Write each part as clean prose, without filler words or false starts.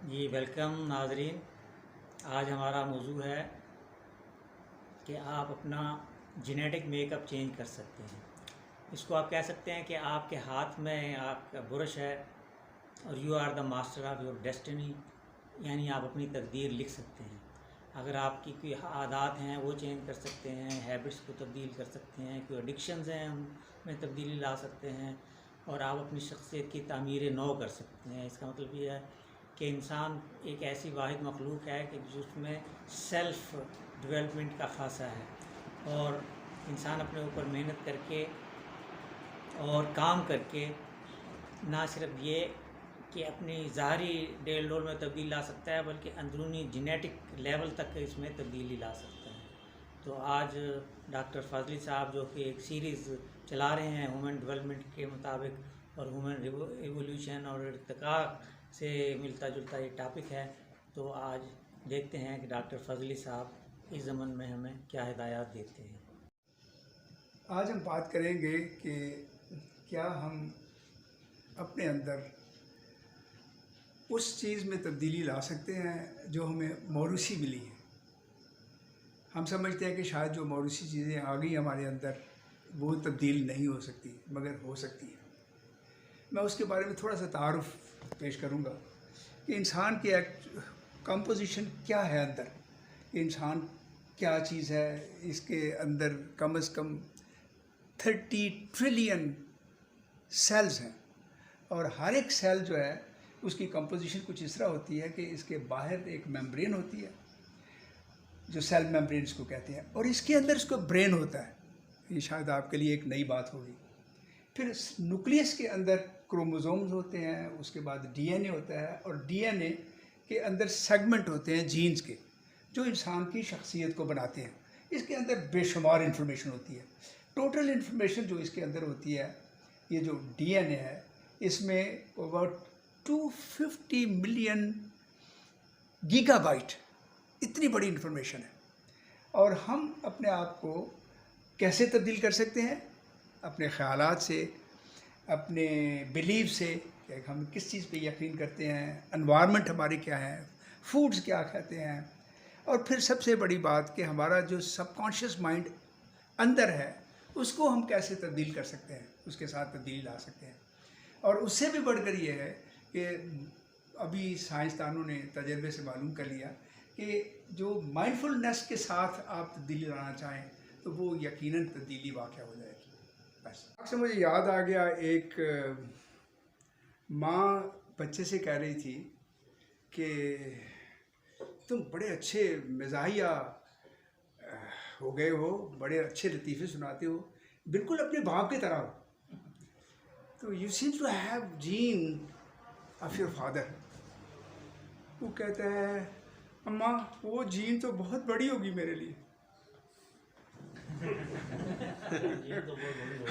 जी welcome नाजरीन। आज हमारा मौजू है कि आप अपना जेनेटिक मेकअप चेंज कर सकते हैं। इसको आप कह सकते हैं कि आपके हाथ में आपका ब्रश है और you are the master of your destiny, यानी आप अपनी तकदीर लिख सकते हैं। अगर आपकी कोई आदत हैं वो चेंज कर सकते हैं, हैबिट्स को तब्दील कर सकते हैं, कोई एडिक्शंस हैं उनमें तब्दीली ला सकते हैं और आप अपनी शख्सियत की तामीर नौ कर सकते हैं। इसका मतलब ये है कि इंसान एक ऐसी वाहिद मखलूक है कि जिसमें सेल्फ़ डेवलपमेंट का खासा है और इंसान अपने ऊपर मेहनत करके और काम करके ना सिर्फ ये कि अपनी ज़ाहरी डेल डोल में तब्दील ला सकता है बल्कि अंदरूनी जेनेटिक लेवल तक इसमें तब्दीली ला सकता है। तो आज डॉक्टर फाजली साहब जो कि एक सीरीज़ चला रहे हैं ह्यूमन डेवलपमेंट के मुताबिक और ह्यूमन एवोल्यूशन और इर्तिका से मिलता जुलता ये टॉपिक है। तो आज देखते हैं कि डॉक्टर फजली साहब इस ज़मन में हमें क्या हिदायत देते हैं। आज हम बात करेंगे कि क्या हम अपने अंदर उस चीज़ में तब्दीली ला सकते हैं जो हमें मौरूसी मिली है। हम समझते हैं कि शायद जो मौरूसी चीज़ें आ गई हमारे अंदर वो तब्दील नहीं हो सकती, मगर हो सकती है। मैं उसके बारे में थोड़ा सा तारुफ पेश करूँगा कि इंसान की कंपोजिशन क्या है अंदर, इंसान क्या चीज़ है। इसके अंदर कम से कम 30 ट्रिलियन सेल्स हैं और हर एक सेल जो है उसकी कंपोजिशन कुछ इस तरह होती है कि इसके बाहर एक मेम्ब्रेन होती है जो सेल मेम्ब्रेन इसको कहते हैं, और इसके अंदर इसको ब्रेन होता है। ये शायद आपके लिए एक नई बात होगी। फिर न्यूक्लियस के अंदर क्रोमोसोम्स होते हैं, उसके बाद डीएनए होता है और डीएनए के अंदर सेगमेंट होते हैं जीन्स के जो इंसान की शख्सियत को बनाते हैं। इसके अंदर बेशुमार इन्फॉर्मेशन होती है। टोटल इन्फॉर्मेशन जो इसके अंदर होती है, ये जो डीएनए है इसमें अबाउट 250 मिलियन गीगाबाइट इतनी बड़ी इन्फॉर्मेशन है। और हम अपने आप को कैसे तब्दील कर सकते हैं? अपने ख़यालात से, अपने बिलीव से कि हम किस चीज़ पे यकीन करते हैं, एनवायरनमेंट हमारे क्या है, फूड्स क्या खाते हैं, और फिर सबसे बड़ी बात कि हमारा जो सबकॉन्शियस माइंड अंदर है उसको हम कैसे तब्दील कर सकते हैं, उसके साथ तब्दीली ला सकते हैं। और उससे भी बढ़कर ये है कि अभी साइंसदानों ने तजर्बे से मालूम कर लिया कि जो माइंडफुलनेस के साथ आप तब्दीली लाना चाहें तो वो यकीनन तब्दीली वाक़या हो जाएगी। बस से मुझे याद आ गया, एक माँ बच्चे से कह रही थी कि तुम बड़े अच्छे मिजाहिया हो गए हो, बड़े अच्छे लतीफ़े सुनाते हो, बिल्कुल अपने बाप की तरह हो। तो you seem to have gene of your father. वो कहता है अम्मा वो जीन तो बहुत बड़ी होगी मेरे लिए।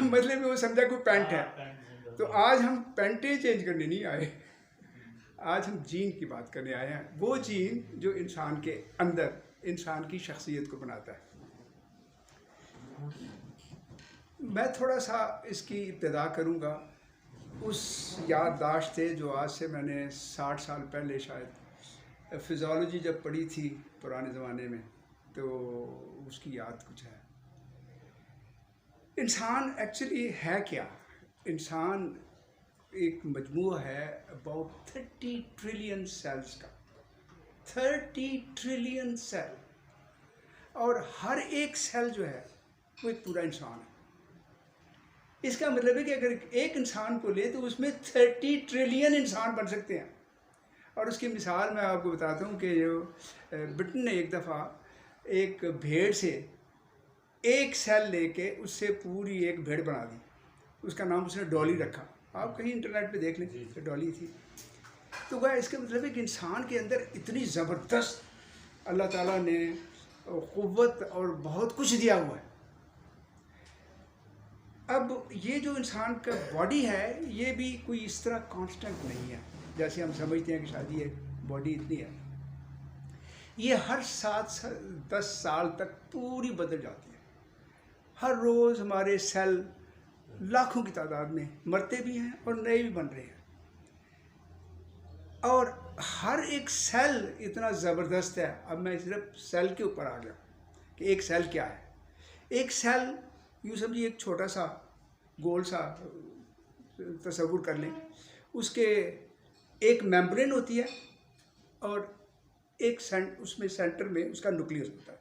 मतलब वो समझा कोई पैंट है। तो आज हम पैंटें चेंज करने नहीं आए, आज हम जीन की बात करने आए हैं। वो जीन जो इंसान के अंदर इंसान की शख्सियत को बनाता है। मैं थोड़ा सा इसकी इब्तिदा करूँगा उस याददाश्त से जो आज से मैंने 60 साल पहले शायद फिज़ियोलॉजी जब पढ़ी थी पुराने ज़माने में, तो उसकी याद कुछ है। इंसान एक्चुअली है क्या? इंसान एक मजमूआ है अबाउट 30 ट्रिलियन सेल्स का। 30 ट्रिलियन सेल, और हर एक सेल जो है वो एक पूरा इंसान है। इसका मतलब है कि अगर एक इंसान को ले तो उसमें 30 ट्रिलियन इंसान बन सकते हैं। और उसकी मिसाल मैं आपको बताता हूँ कि जो ब्रिटेन ने एक दफ़ा एक भेड़ से एक सेल लेके उससे पूरी एक भेड़ बना दी। उसका नाम उसने डॉली रखा। आप कहीं इंटरनेट पे देख लें तो डॉली थी। तो वह इसका मतलब है कि इंसान के अंदर इतनी ज़बरदस्त अल्लाह ताला ने क़ुव्वत और बहुत कुछ दिया हुआ है। अब ये जो इंसान का बॉडी है ये भी कोई इस तरह कांस्टेंट नहीं है जैसे हम समझते हैं कि शायद ये बॉडी इतनी है। ये हर 7-10 साल तक पूरी बदल जाती है। हर रोज़ हमारे सेल लाखों की तादाद में मरते भी हैं और नए भी बन रहे हैं। और हर एक सेल इतना ज़बरदस्त है। अब मैं सिर्फ सेल के ऊपर आ गया कि एक सेल क्या है। एक सेल यूँ समझिए एक छोटा सा गोल सा तसव्वुर कर लें, उसके एक मेम्ब्रेन होती है और एक उसमें सेंटर में उसका न्यूक्लियस होता है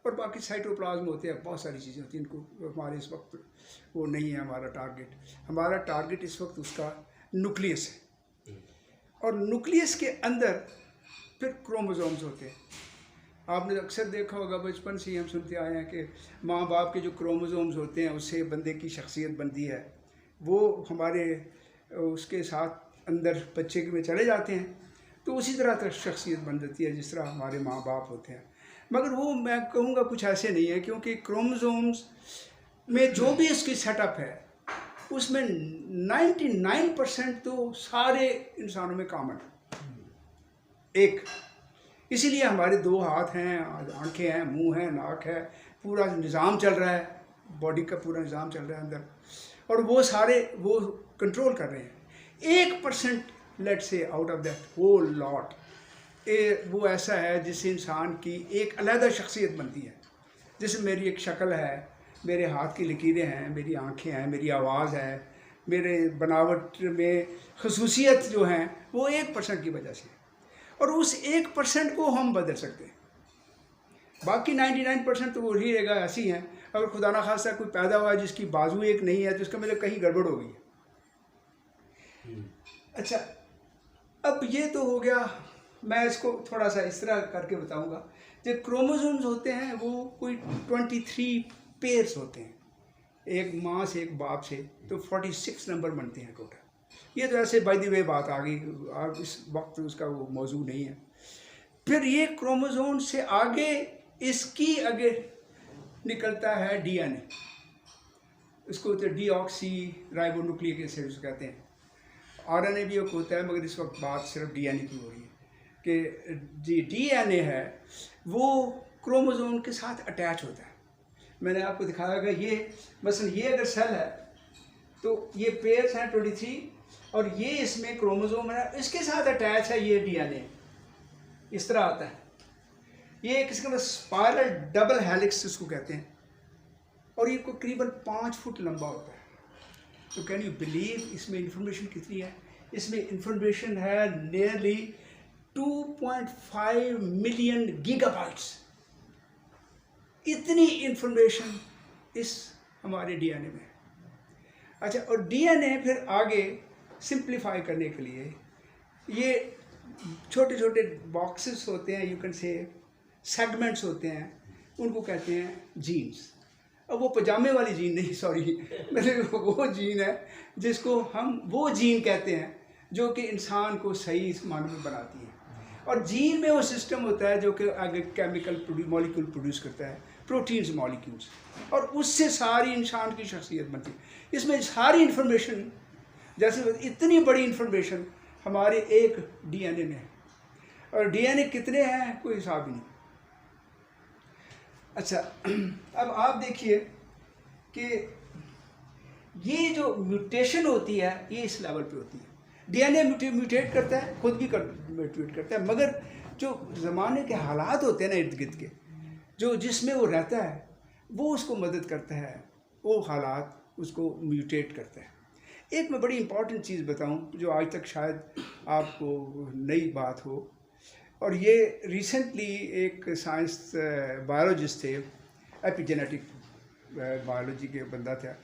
और बाकी साइटोप्लाज्म होते हैं, बहुत सारी चीज़ें होती हैं। इनको हमारे इस वक्त वो नहीं है हमारा टारगेट। हमारा टारगेट इस वक्त उसका न्यूक्लियस है और न्यूक्लियस के अंदर फिर क्रोमोसोम्स होते हैं। आपने अक्सर देखा होगा, बचपन से ही हम सुनते आए हैं कि माँ बाप के जो क्रोमोसोम्स होते हैं उससे बंदे की शख्सियत बनती है। वो हमारे उसके साथ अंदर बच्चे में चले जाते हैं तो उसी तरह शख्सियत बन जाती है जिस तरह हमारे माँ बाप होते हैं। मगर वो मैं कहूँगा कुछ ऐसे नहीं है, क्योंकि क्रोमोसोम्स में जो भी इसकी सेटअप है उसमें 99% तो सारे इंसानों में कॉमन है। एक इसीलिए हमारे 2 हाथ हैं, आंखें हैं, मुंह है, नाक है, पूरा निज़ाम चल रहा है, बॉडी का पूरा निज़ाम चल रहा है अंदर, और वो सारे वो कंट्रोल कर रहे हैं। 1% लेट से out of that whole lot वो ऐसा है जिससे इंसान की एक अलग शख्सियत बनती है। जैसे मेरी एक शक्ल है, मेरे हाथ की लकीरें हैं, मेरी आंखें हैं, मेरी आवाज़ है, मेरे बनावट में खसूसियत जो हैं वो 1% की वजह से, और उस 1% को हम बदल सकते हैं। बाकी 99% तो वो ही रहेगा, ऐसी हैं। अगर खुदा ना खास्ता कोई पैदा हुआ है जिसकी बाजू एक नहीं है तो इसका मतलब कहीं गड़बड़ हो गई है। अच्छा, अब ये तो हो गया, मैं इसको थोड़ा सा इस तरह करके बताऊंगा। जो क्रोमोसोम्स होते हैं वो कोई 23 पेयर्स होते हैं, एक माँ से एक बाप से, तो 46 नंबर बनते हैं टोटल। ये तो ऐसे बाय द वे बात आ गई, अब इस वक्त उसका वो मौजू नहीं है। फिर ये क्रोमोसोम से आगे इसकी आगे निकलता है डीएनए, इसको तो डीऑक्सी राइबोन्यूक्लिक एसिड कहते हैं। आरएनए भी एक होता है, मगर इस वक्त बात सिर्फ डीएनए की हो रही है कि डीएनए है वो क्रोमोसोम के साथ अटैच होता है। मैंने आपको दिखाया कि ये मसलन ये अगर सेल है तो ये पेयर्स हैं 23 और ये इसमें क्रोमोसोम है, इसके साथ अटैच है ये डीएनए, इस तरह आता है। ये किसके पास स्पाइरल डबल हेलिक्स इसको कहते हैं, और ये करीबन 5 फुट लंबा होता है। तो कैन यू बिलीव इसमें इंफॉर्मेशन कितनी है? इसमें इंफॉर्मेशन है नियरली 2.5 मिलियन गीगाबाइट्स। इतनी इंफॉर्मेशन इस हमारे डीएनए में। अच्छा, और डीएनए फिर आगे सिंप्लीफाई करने के लिए ये छोटे छोटे बॉक्सेस होते हैं, यू कैन से सेगमेंट्स होते हैं, उनको कहते हैं जीन्स। अब वो पजामे वाली जीन नहीं, सॉरी, मतलब वो जीन है जिसको हम वो जीन कहते हैं जो कि इंसान को सही मानों में बनाती है। और जीन में वो सिस्टम होता है जो कि आगे केमिकल मॉलिक्यूल प्रोड्यूस करता है, प्रोटीन्स मॉलिक्यूल्स, और उससे सारी इंसान की शख्सियत बनती है। इसमें सारी इंफॉर्मेशन, जैसे इतनी बड़ी इंफॉर्मेशन हमारे एक डीएनए में है, और डीएनए कितने हैं कोई हिसाब ही नहीं। अच्छा, अब आप देखिए कि ये जो म्यूटेशन होती है ये इस लेवल पे होती है। डीएनए म्यूटेट करता है, खुद भी म्यूटेट करता है, मगर जो ज़माने के हालात होते हैं ना इर्द गिर्द के, जो जिसमें वो रहता है वो उसको मदद करता है, वो हालात उसको म्यूटेट करता है। एक मैं बड़ी इंपॉर्टेंट चीज़ बताऊं जो आज तक शायद आपको नई बात हो, और ये रिसेंटली एक साइंस बायोलॉजिस्ट थे, एपिजेनेटिक बायोलॉजी के बंदा था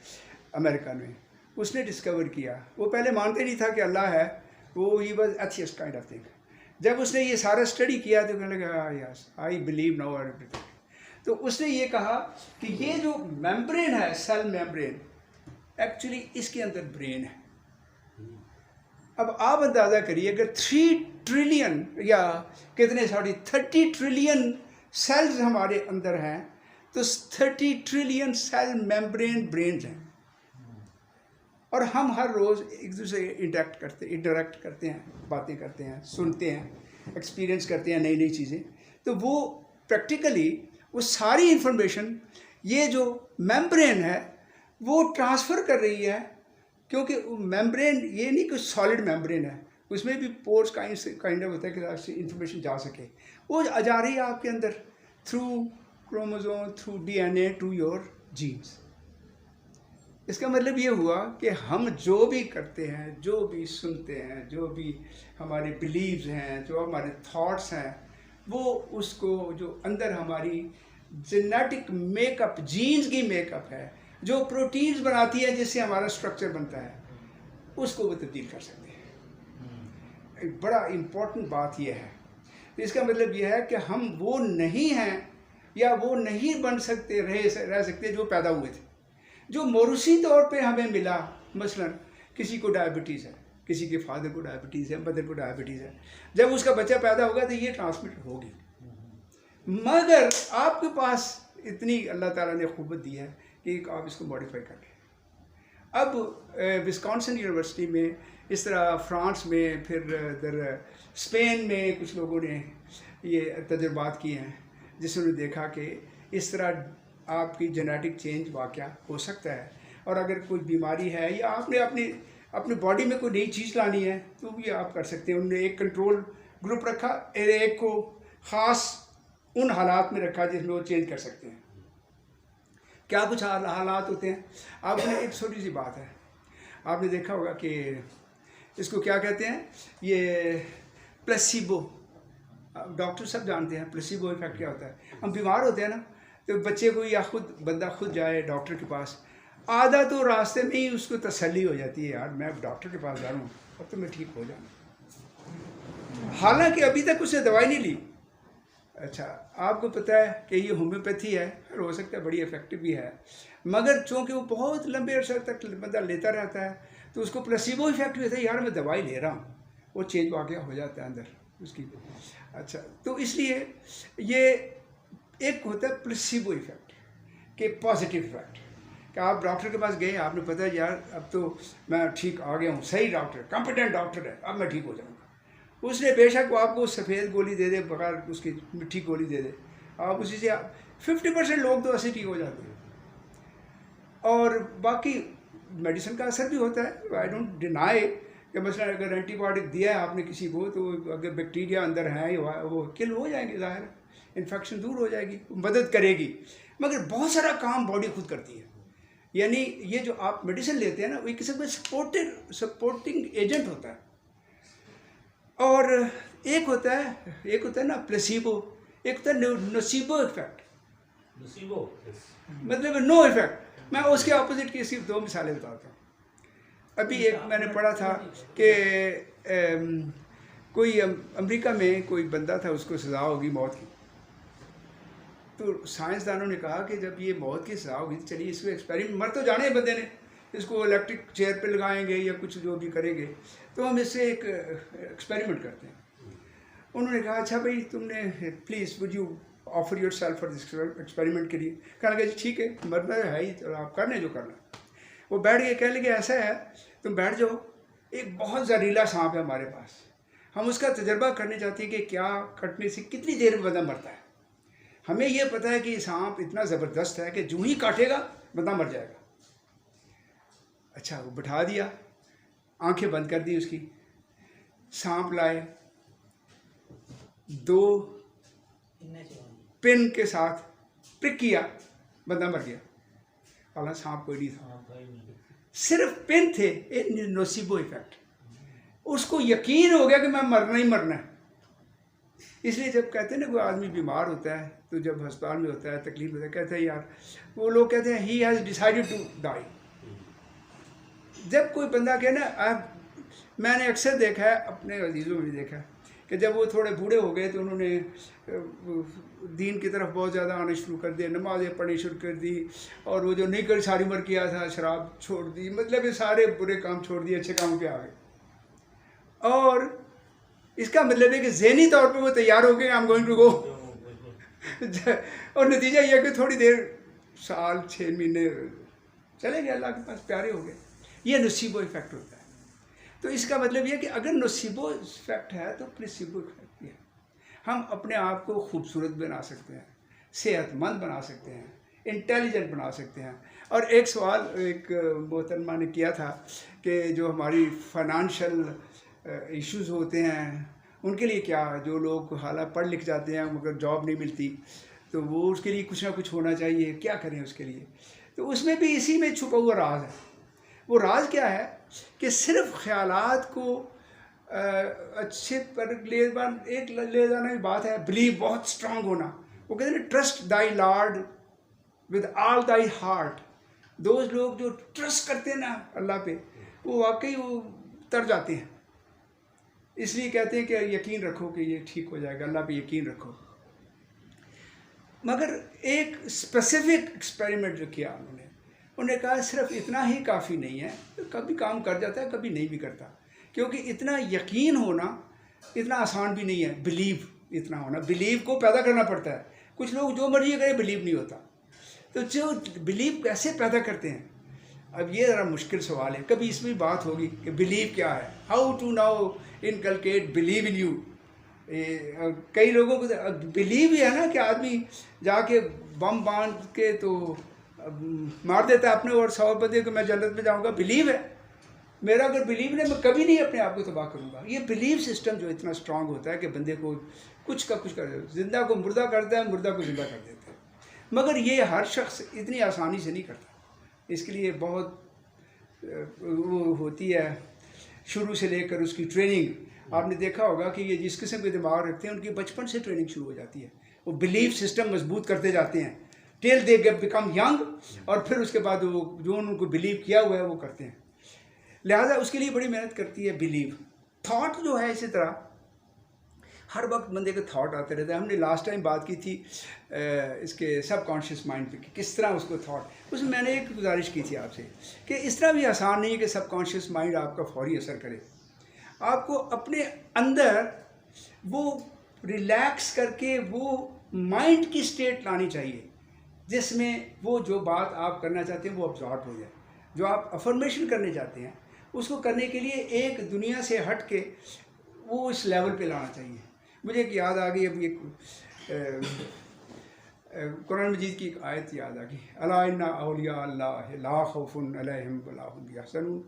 अमेरिका में, उसने डिस्कवर किया। वो पहले मानते नहीं था कि अल्लाह है, वो he was atheist kind of thing. जब उसने ये सारा स्टडी किया तो कहने लगा yes I believe now everything. तो उसने ये कहा कि ये जो मेम्ब्रेन है, सेल मेम्ब्रेन, एक्चुअली इसके अंदर ब्रेन है। अब आप अंदाज़ा करिए अगर 3 ट्रिलियन या कितने 30 ट्रिलियन सेल्स हमारे अंदर हैं तो 30 ट्रिलियन सेल मेम्ब्रेन ब्रेन्स हैं, और हम हर रोज़ एक दूसरे से इंटरेक्ट करते हैं, बातें करते हैं, सुनते हैं, एक्सपीरियंस करते हैं नई नई चीज़ें। तो वो प्रैक्टिकली वो सारी इंफॉर्मेशन ये जो मेम्ब्रेन है वो ट्रांसफ़र कर रही है, क्योंकि मेम्ब्रेन ये नहीं कि सॉलिड मेम्ब्रेन है, उसमें भी पोर्स काइंड ऑफ होता है कि आपसे इंफॉर्मेशन जा सके, वो जा रही है आपके अंदर through chromosome, through DNA to your genes. इसका मतलब ये हुआ कि हम जो भी करते हैं, जो भी सुनते हैं, जो भी हमारे बिलीव्स हैं, जो हमारे थॉट्स हैं, वो उसको जो अंदर हमारी जेनेटिक मेकअप, जीन्स की मेकअप है, जो प्रोटीन्स बनाती है जिससे हमारा स्ट्रक्चर बनता है, उसको वो तब्दील कर सकते हैं। एक बड़ा इम्पोर्टेंट बात यह है। तो इसका मतलब यह है कि हम वो नहीं हैं या वो नहीं बन सकते, रह सकते जो पैदा हुए थे, जो मौरूसी तौर पे हमें मिला। मसलन किसी को डायबिटीज़ है, किसी के फादर को डायबिटीज़ है, मदर को डायबिटीज़ है, जब उसका बच्चा पैदा होगा तो ये ट्रांसमिट होगी। मगर आपके पास इतनी अल्लाह ताला ने क़ुव्वत दी है कि आप इसको मॉडिफाई कर लें। अब विस्कॉन्सिन यूनिवर्सिटी में, इस तरह फ्रांस में, फिर इधर स्पेन में कुछ लोगों ने ये तजुर्बात किए हैं जिसमें देखा कि इस तरह आपकी जेनेटिक चेंज वाक़या हो सकता है। और अगर कोई बीमारी है या आपने अपनी बॉडी में कोई नई चीज़ लानी है तो भी आप कर सकते हैं। उन्होंने एक कंट्रोल ग्रुप रखा, एक को ख़ास उन हालात में रखा जिसमें वो चेंज कर सकते हैं। क्या कुछ हालात होते हैं? आपने एक छोटी सी बात है, आपने देखा होगा कि इसको क्या कहते हैं, ये प्लेसिबो। डॉक्टर सब जानते हैं प्लेसिबो इफेक्ट क्या होता है। हम बीमार होते हैं ना, तो बच्चे को या बंदा खुद जाए डॉक्टर के पास, आधा तो रास्ते में ही उसको तसल्ली हो जाती है, यार मैं डॉक्टर के पास जा रहा हूँ, अब तो मैं ठीक हो जाऊँ, हालांकि अभी तक उसने दवाई नहीं ली। अच्छा, आपको पता है कि ये होम्योपैथी है, और हो सकता है बड़ी इफेक्टिव भी है, मगर चूँकि वो बहुत लंबे अरसे तक बंदा लेता रहता है तो उसको प्लेसिबो इफेक्ट होता है, यार मैं दवाई ले रहा हूँ, वो चेंज वाक़या हो जाता है अंदर उसकी। अच्छा, तो इसलिए ये एक होता है प्लेसिबो इफेक्ट के पॉजिटिव इफेक्ट, कि आप डॉक्टर के पास गए, आपने पता है यार अब तो मैं ठीक आ गया हूँ, सही डॉक्टर, कॉम्पिटेंट डॉक्टर है, अब मैं ठीक हो जाऊँगा। उसने बेशक वो आपको सफ़ेद गोली दे दे, बगैर उसकी मिट्टी गोली दे दे, आप उसी से 50% लोग तो ऐसे ठीक हो जाते हैं। और बाकी मेडिसिन का असर भी होता है, आई डोंट डिनाई कि मसलन अगर एंटीबायोटिक दिया है आपने किसी को, तो अगर बैक्टीरिया अंदर है वो किल हो जाएंगे, ज़ाहिर इन्फेक्शन दूर हो जाएगी, मदद करेगी। मगर बहुत सारा काम बॉडी खुद करती है। यानी ये जो आप मेडिसिन लेते हैं ना, वो एक किस्म का सपोर्टिंग एजेंट होता है। और एक होता है ना प्लेसिबो, एक होता है नोसिबो इफेक्ट, मतलब नो इफेक्ट। मैं उसके ऑपोजिट की सिर्फ 2 मिसालें बताता हूँ। अभी एक मैंने पढ़ा था कि कोई अमेरिका में कोई बंदा था, उसको सज़ा होगी मौत की। तो साइंसदानों ने कहा कि जब ये मौत की सज़ा होगी तो चलिए इसको एक्सपेरिमेंट, मर तो जाने हैं बंदे ने, इसको इलेक्ट्रिक चेयर पे लगाएंगे या कुछ जो भी करेंगे, तो हम इससे एक एक्सपेरिमेंट करते हैं। उन्होंने कहा अच्छा भाई तुमने please would you offer your self for this experiment के लिए। कहने लगा जी ठीक है, मरना है ही तो आप करने जो करना। वो बैठ गए, कहने लगे ऐसा है तुम बैठ जाओ, एक बहुत जहरीला सांप है हमारे पास, हम उसका तजर्बा करने चाहते हैं कि क्या कटने से कितनी देर में बंदा मरता है। हमें यह पता है कि सांप इतना ज़बरदस्त है कि जो ही काटेगा बंदा मर जाएगा। अच्छा, वो बिठा दिया, आंखें बंद कर दी उसकी, सांप लाए, 2 पिन के साथ प्रिक किया, बंदा मर गया। हालांकि सांप कोई नहीं था, सिर्फ पिन थे। एक नोसिबो इफेक्ट, उसको यकीन हो गया कि मैं मरना ही मरना है। इसलिए जब कहते हैं ना कोई आदमी बीमार होता है, तो जब अस्पताल में होता है, तकलीफ होता है, कहते हैं यार, वो लोग कहते हैं he has decided to die. जब कोई बंदा कहे ना, मैंने अक्सर देखा है, अपने अजीज़ों में भी देखा है कि जब वो थोड़े बूढ़े हो गए तो उन्होंने दीन की तरफ बहुत ज़्यादा आना शुरू कर दिया, नमाज़ें पढ़नी शुरू कर दी, और वो जो नहीं कर सारी उम्र किया था, शराब छोड़ दी, मतलब ये सारे बुरे काम छोड़ दिए, अच्छे काम पे आ गए। और इसका मतलब है कि ज़हनी तौर पे वो तैयार हो गए, I am going to go. और नतीजा यह कि थोड़ी देर, साल 6 महीने चले गए, अल्लाह के पास प्यारे हो गए। ये नसीबो इफेक्ट होता है। तो इसका मतलब यह कि अगर नसीबो इफेक्ट है तो प्लेसिबो इफेक्ट भी है। हम अपने आप को खूबसूरत बना सकते हैं, सेहतमंद बना सकते हैं, इंटेलिजेंट बना सकते हैं। और एक सवाल एक मोहतरमा ने किया था कि जो हमारी फाइनेंशियल इश्यूज होते हैं, उनके लिए क्या, जो लोग हालांकि पढ़ लिख जाते हैं मगर जॉब नहीं मिलती, तो वो उसके लिए कुछ ना कुछ होना चाहिए, क्या करें उसके लिए। तो उसमें भी इसी में छुपा हुआ राज है। वो राज क्या है कि सिर्फ ख्यालात को अच्छे पर ले जाना की बात है। बिलीव बहुत स्ट्रांग होना, वो कहते हैं trust Dai Lord with all thy heart. Those लोग जो ट्रस्ट करते हैं ना अल्लाह पे, वो वाकई वो तर जाते हैं। इसलिए कहते हैं कि यकीन रखो कि ये ठीक हो जाएगा, अल्लाह पे यकीन रखो। मगर एक स्पेसिफिक एक्सपेरिमेंट जो किया उन्होंने कहा सिर्फ इतना ही काफ़ी नहीं है, तो कभी काम कर जाता है कभी नहीं भी करता, क्योंकि इतना यकीन होना इतना आसान भी नहीं है। बिलीव इतना होना, बिलीव को पैदा करना पड़ता है। कुछ लोग जो मर्जी करें बिलीव नहीं होता। तो जो बिलीव कैसे पैदा करते हैं, अब ये ज़रा मुश्किल सवाल है। कभी इसमें बात होगी कि बिलीव क्या है, how to now inculcate believe in you. कई लोगों को बिलीव ही है ना कि आदमी जाके बम बांध के तो मार देता है अपने और 100 बंदे को मैं जन्नत में जाऊंगा। बिलीव है मेरा, अगर बिलीव नहीं मैं कभी नहीं अपने आप को तबाह करूंगा। ये बिलीव सिस्टम जो इतना स्ट्रांग होता है कि बंदे को कुछ का कुछ कर देता है, जिंदा को मुर्दा करता है, मुर्दा को जिंदा कर देता है। मगर ये हर शख्स इतनी आसानी से नहीं करता, इसके लिए बहुत वो होती है शुरू से लेकर उसकी ट्रेनिंग। आपने देखा होगा कि ये जिस किस्म के दिमाग रखते हैं उनकी बचपन से ट्रेनिंग शुरू हो जाती है। वो बिलीव सिस्टम मजबूत करते जाते हैं टिल दे बिकम यंग, और फिर उसके बाद वो जो उनको बिलीव किया हुआ है वो करते हैं। लिहाजा उसके लिए बड़ी मेहनत करती है बिलीव। थॉट जो है इसी तरह हर वक्त बंदे के थॉट आते रहते हैं। हमने लास्ट टाइम बात की थी इसके सबकॉन्शियस माइंड पे कि किस तरह उसको थॉट, उसमें मैंने एक गुजारिश की थी आपसे कि इस तरह भी आसान नहीं है कि सबकॉन्शियस माइंड आपका फौरी असर करे। आपको अपने अंदर वो रिलैक्स करके वो माइंड की स्टेट लानी चाहिए जिसमें वो जो बात आप करना चाहते हैं वो अब्जॉर्ब हो जाए। जो आप अफर्मेशन करने चाहते हैं उसको करने के लिए एक दुनिया से हट के वो इस लेवल पे लाना चाहिए। मुझे एक याद आ गई, अभी एक कुरान मजीद की एक आयत याद आ गई, अला इन्ना औलिया अल्लाह ला खौफुन अलैहिम वला हुम यहज़नून,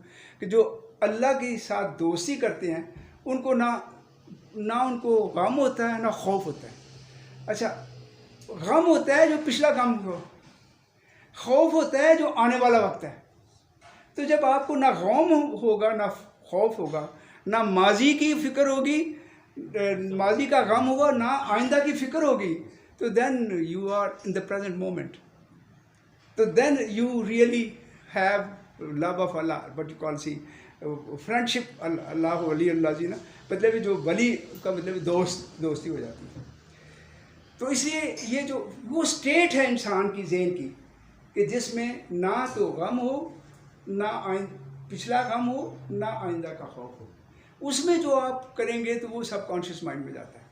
कि जो अल्लाह के साथ दोस्ती करते हैं उनको ना उनको गम होता है ना खौफ होता है। अच्छा, गम होता है जो पिछला काम हो, खौफ होता है जो आने वाला वक्त है। तो जब आपको ना गम होगा ना खौफ होगा, ना माजी की फ़िक्र होगी, माजी का गम होगा, ना आइंदा की फ़िक्र होगी, तो then you are in the present moment. तो then you really have love of Allah, what you call see friendship, अल्लाह वली अल्लाह जी ना, मतलब जो वली का मतलब दोस्ती हो जाती है। तो इसलिए ये जो वो स्टेट है इंसान की ज़हन की कि जिसमें ना तो गम हो, ना पिछला गम हो, ना आइंदा का खौफ हो, उसमें जो आप करेंगे तो वो सबकॉन्शियस माइंड में जाता है।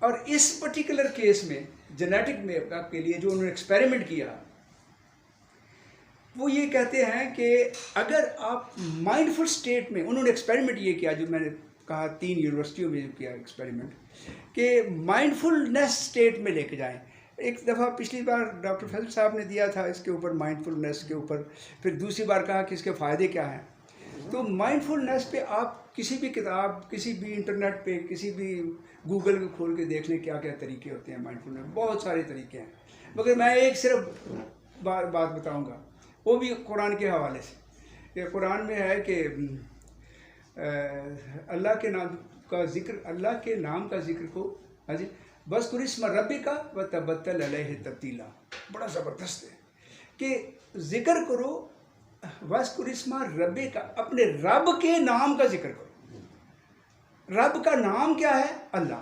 और इस पर्टिकुलर केस में जेनेटिक मेकअप के लिए जो उन्होंने एक्सपेरिमेंट किया, वो ये कहते हैं कि अगर आप माइंडफुल स्टेट में, उन्होंने एक्सपेरिमेंट ये किया जो मैंने कहा 3 यूनिवर्सिटियों में किया एक्सपेरिमेंट, कि माइंडफुलनेस स्टेट में लेके जाएं। एक दफ़ा पिछली बार डॉक्टर फैसल साहब ने दिया था इसके ऊपर, माइंडफुलनेस के ऊपर, फिर दूसरी बार कहा कि इसके फ़ायदे क्या हैं। तो माइंडफुलनेस पे आप किसी भी किताब, किसी भी इंटरनेट पे, किसी भी गूगल को खोल के देख लें क्या क्या तरीके होते हैं माइंडफुलनेस, बहुत सारे तरीके हैं। मगर मैं एक सिर्फ बात बताऊंगा, वो भी कुरान के हवाले से। ये कुरान में है कि अल्लाह के नाम का जिक्र, अल्लाह के नाम का जिक्र को, हाँ जी, बस कुरिस्म रब्बी का व तबत्तल अलैहि तब्दीला, बड़ा ज़बरदस्त है कि जिक्र करो, बस कुरिस्मा रब्बी का, अपने रब के नाम का जिक्र करो। रब का नाम क्या है? अल्लाह।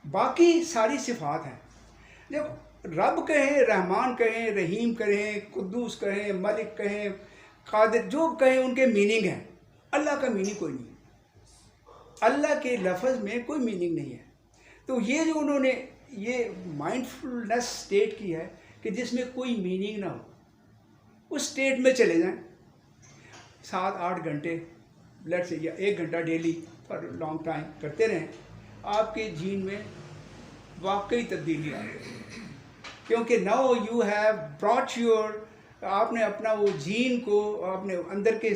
बाकी सारी सिफात हैं। जब रब कहें, रहमान कहें, रहीम कहें, कुद्दूस कहें, मलिक कहें, कादिर, जो कहें उनके मीनिंग हैं। अल्लाह का मीनिंग कोई नहीं है, अल्लाह के लफ्ज़ में कोई मीनिंग नहीं है। तो ये जो उन्होंने ये माइंडफुलनेस स्टेट की है कि जिसमें कोई मीनिंग ना हो, उस स्टेट में चले जाएं 7-8 घंटे, लेट से, या 1 घंटा डेली फॉर लॉन्ग टाइम करते रहें, आपके जीन में वाकई तब्दीली आ गई। क्योंकि now you have brought your, आपने अपना वो जीन को, अपने अंदर के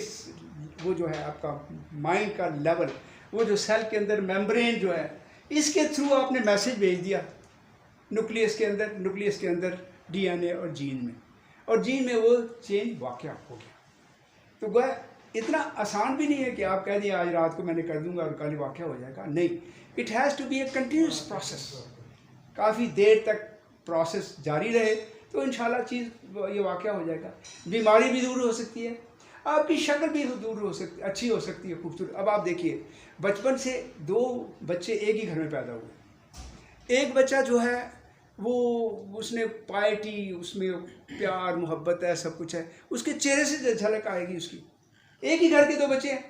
वो जो है आपका माइंड का लेवल, वो जो सेल के अंदर मेम्ब्रेन जो है, इसके थ्रू आपने मैसेज भेज दिया न्यूक्लियस के अंदर डीएनए और जीन में, और जीन में वो चेंज वाक़या हो गया। तो गोया इतना आसान भी नहीं है कि आप कह दिए आज रात को मैंने कर दूंगा और कल वाक़या हो जाएगा, नहीं। It has to be a continuous process, काफ़ी देर तक प्रोसेस जारी रहे तो इंशाल्लाह चीज़ ये वाक़या हो जाएगा। बीमारी भी दूर हो सकती है, आपकी शक्ल भी दूर हो सकती, अच्छी हो सकती है, खूबसूरत। अब आप देखिए, बचपन से 2 बच्चे एक ही घर में पैदा हुए, एक बच्चा जो है वो उसने पाइटी, उसमें प्यार मोहब्बत है, सब कुछ है, उसके चेहरे से झलक आएगी उसकी। एक ही घर के 2 बच्चे हैं,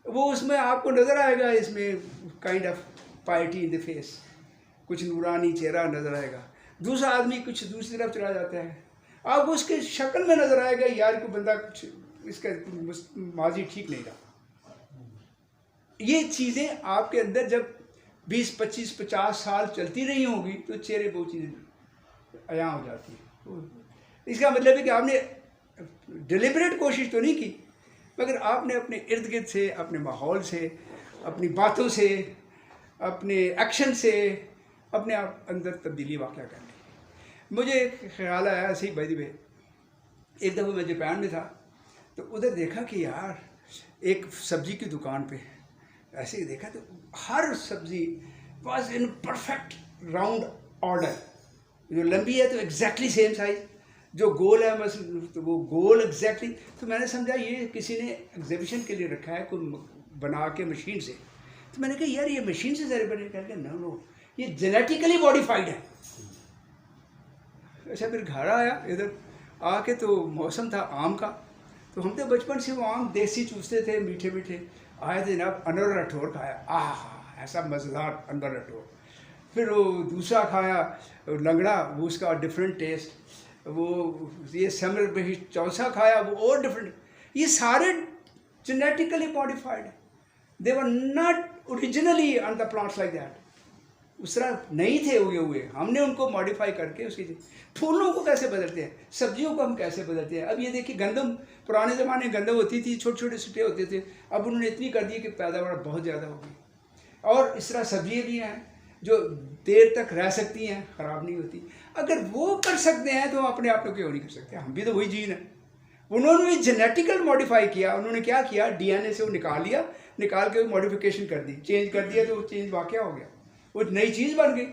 वो उसमें आपको नज़र आएगा, इसमें kind of पाइटी in the face, कुछ नूरानी चेहरा नज़र आएगा। दूसरा आदमी कुछ दूसरी तरफ चला जाता है, आपको उसके शक्ल में नज़र आएगा यार को बंदा कुछ इसका माजी ठीक नहीं रहा। ये चीज़ें आपके अंदर जब 20, 25, 50 साल चलती रही होंगी तो चेहरे वो चीज़ें अया हो जाती है। इसका मतलब है कि आपने डिलिबरेट कोशिश तो नहीं की, मगर आपने अपने इर्द गिर्द से, अपने माहौल से, अपनी बातों से, अपने एक्शन से अपने आप अंदर तब्दीली वाक़या कर ली। मुझे ख्याल आया ऐसे ही, भाई एक दफ़ा मैं जापान में था तो उधर देखा कि यार एक सब्ज़ी की दुकान पे ऐसे ही देखा तो हर सब्ज़ी was in perfect round order, जो लंबी है तो एग्जैक्टली सेम साइज़, जो गोल है बस तो वो गोल एग्जैक्टली। तो मैंने समझा ये किसी ने एग्जीबिशन के लिए रखा है कोई बना के मशीन से। तो मैंने कहा यार ये मशीन से ज़रा बने, कहकर नो ये जेनेटिकली मॉडिफाइड है। अच्छा, फिर घर आया, इधर आके तो मौसम था आम का, तो हम तो बचपन से वो आम देसी चूसते थे, मीठे मीठे। आए थे जनाब, अनवर रठौर खाया, आह ऐसा मज़ेदार अनवर रठौर। फिर वो दूसरा खाया लंगड़ा, वो उसका डिफरेंट टेस्ट। वो ये समर बही चौसा खाया, वो और डिफरेंट। ये सारे जेनेटिकली मॉडिफाइड है, they were not originally on the plants like that. उस तरह नहीं थे उगे हुए, हमने उनको मॉडिफाई करके उसकी। फूलों को कैसे बदलते हैं, सब्जियों को हम कैसे बदलते हैं। अब ये देखिए गंदम, पुराने ज़माने में गंदम होती थी, छोटे छोटे सिट्टे होते थे, अब उन्होंने इतनी कर दी कि पैदावार बहुत ज़्यादा हो गई। और इस तरह सब्जियाँ भी हैं जो देर तक रह सकती हैं, ख़राब नहीं होती। अगर वो कर सकते हैं तो अपने आप को क्यों नहीं कर सकते, हम भी तो वही जीन है। उन्होंने भी जेनेटिकल मॉडिफाई किया, उन्होंने क्या किया, डीएनए से वो निकाल लिया, निकाल के वो मॉडिफिकेशन कर दी, चेंज कर दिया, तो वो चेंज वाक़या हो गया, वो नई चीज़ बन गई।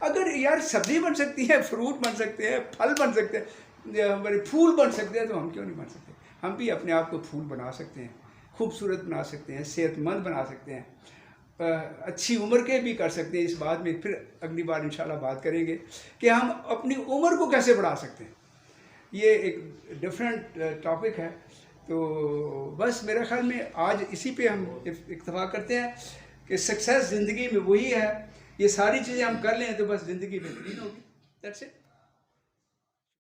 अगर यार सब्ज़ी बन सकती है, फ्रूट बन सकते हैं, फल बन सकते हैं, हमारे फूल बन सकते हैं, तो हम क्यों नहीं बन सकते। हम भी अपने आप को फूल बना सकते हैं, खूबसूरत बना सकते हैं, सेहतमंद बना सकते हैं, अच्छी उम्र के भी कर सकते हैं। इस बात में फिर अगली बार इंशाल्लाह बात करेंगे कि हम अपनी उम्र को कैसे बढ़ा सकते हैं। ये एक डिफरेंट टॉपिक है। तो बस मेरे ख्याल में आज इसी पे हम इत्तफाक करते हैं कि सक्सेस ज़िंदगी में वही है, ये सारी चीज़ें हम कर लें तो बस ज़िंदगी बेहतरीन होगी। That's it.